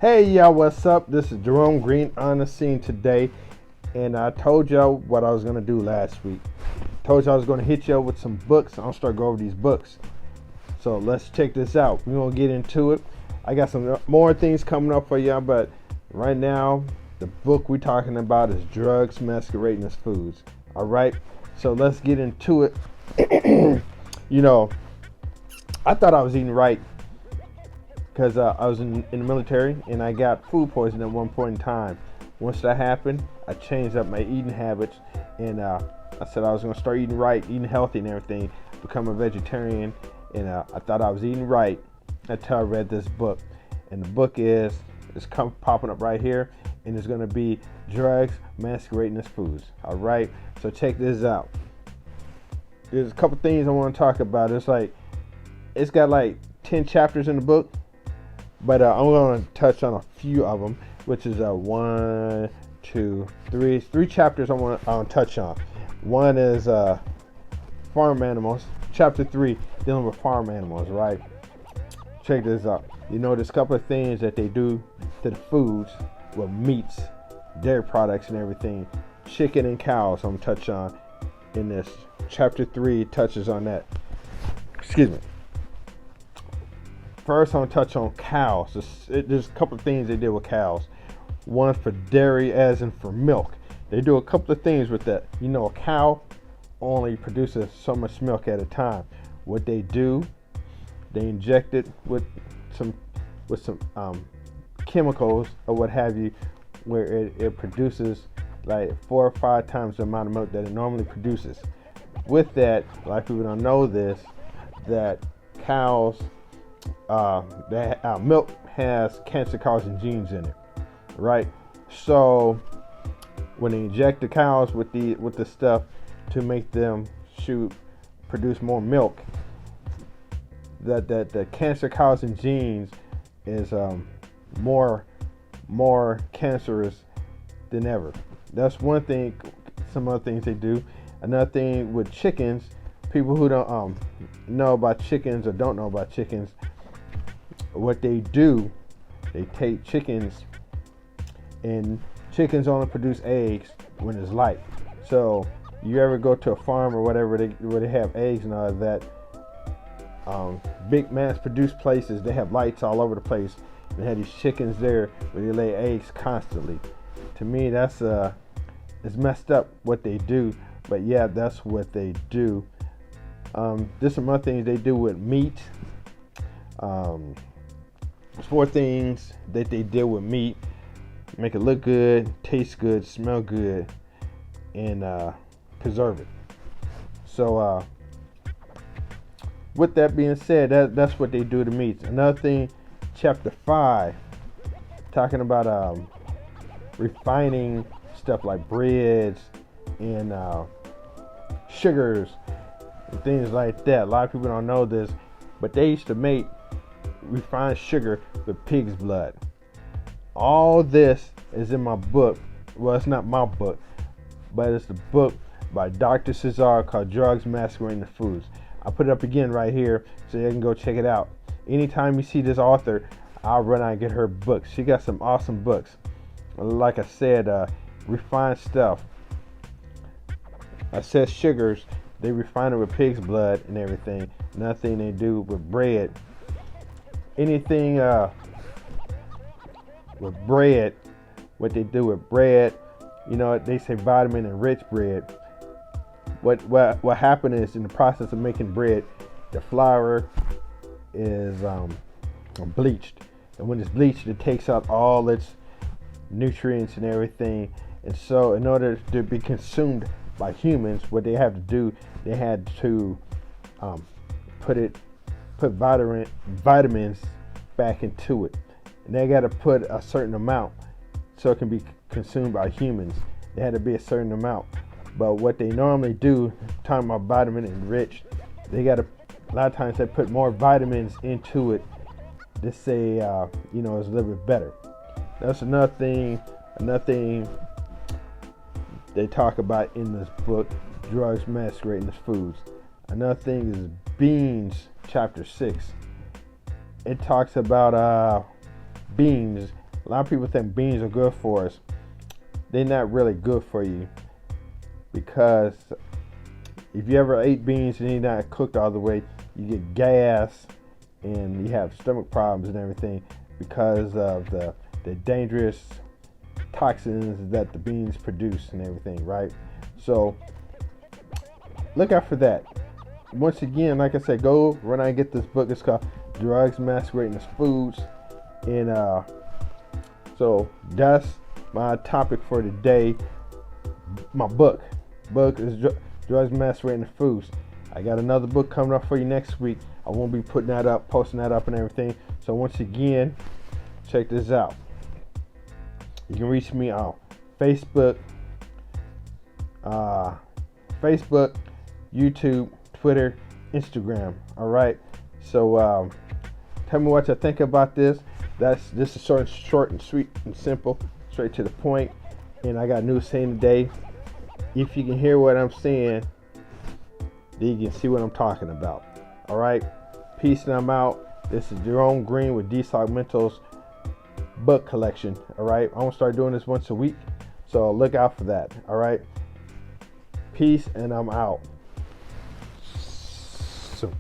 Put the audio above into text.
Hey y'all, what's up? This is Jerome Green on the scene today, and I told y'all what I was gonna do last week. Told y'all I was gonna hit y'all with some books. I'll start going over these books. So let's check this out. We're gonna get into it. I got some more things coming up for y'all, but right now the book we're talking about is Drugs Masquerading as Foods. All right, so let's get into it. you know, I thought I was eating right because I was in the military and I got food poisoning at one point in time. Once that happened, I changed up my eating habits, and I said I was going to start eating right, eating healthy and everything, become a vegetarian, and I thought I was eating right until I read this book. And the book is popping up right here, and it's going to be Drugs Masquerading as Foods. All right, so check this out. There's a couple things I want to talk about. It's got like 10 chapters in the book, but I'm going to touch on a few of them, which is three chapters I want to touch on. One is farm animals. Chapter 3, dealing with farm animals, right? Check this out. There's a couple of things that they do to the foods with meats, dairy products, and everything. Chicken and cows, I'm going to touch on in this. Chapter 3 touches on that. Excuse me. First, I'm going to touch on cows. There's a couple of things they do with cows. One for dairy, as in for milk. They do a couple of things with that. A cow only produces so much milk at a time. What they do, they inject it with some chemicals or what have you, where it produces like 4 or 5 times the amount of milk that it normally produces. With that, a lot of people don't know this, that cows, milk has cancer-causing genes in it, right? So when they inject the cows with the stuff to make them produce more milk, that the cancer-causing genes is more cancerous than ever. That's one thing. Some other things they do. Another thing with chickens, people who don't know about chickens or don't know about chickens, what they do, they take chickens, and chickens only produce eggs when it's light. So you ever go to a farm or whatever where they have eggs and all of that, big mass produced places, they have lights all over the place. They have these chickens there where they lay eggs constantly. To me, that's it's messed up what they do, but yeah, that's what they do. There's some other things they do with meat. There's 4 things that they deal with meat: make it look good, taste good, smell good, and preserve it. So with that being said, that's what they do to meats. Another thing, chapter 5, talking about refining stuff like breads and sugars and things like that. A lot of people don't know this, but they used to make refined sugar with pig's blood. All this is in my book. Well, it's not my book, but it's the book by Dr. Cesar called Drugs Masquerading as Foods. I'll put it up again right here so you can go check it out. Anytime you see this author, I'll run out and get her books. She got some awesome books. Like I said, refined stuff. I said sugars, they refine it with pig's blood and everything. Nothing they do with bread. Anything with bread, what they do with bread, they say vitamin enriched bread. What happened is, in the process of making bread, the flour is bleached, and when it's bleached, it takes out all its nutrients and everything. And so, in order to be consumed by humans, what they have to do, they had to put vitamins back into it, and they got to put a certain amount so it can be consumed by humans. There had to be a certain amount. But what they normally do, talking about vitamin enriched, they got to, a lot of times they put more vitamins into it to say, it's a little bit better. That's another thing they talk about in this book, Drugs Masquerading as Foods. Another thing is beans, chapter 6. It talks about beans A lot of people think beans are good for us. They're not really good for you, because if you ever ate beans and they're not cooked all the way, you get gas and you have stomach problems and everything because of the dangerous toxins that the beans produce and everything, right? So look out for that. Once again, like I said, go run out and get this book. It's called Drugs Masquerading As Foods. And so that's my topic for today. My book is Drugs Masquerading As Foods. I got another book coming up for you next week. I won't be putting that up, posting that up and everything. So once again, check this out. You can reach me on Facebook, YouTube, Twitter, Instagram. All right. So tell me what you think about this. This is short and sweet and simple, straight to the point. And I got news saying today. If you can hear what I'm saying, then you can see what I'm talking about. All right. Peace, and I'm out. This is Jerome Green with D-Sock Mental's book collection. All right. I'm gonna start doing this once a week, so look out for that. All right. Peace, and I'm out. So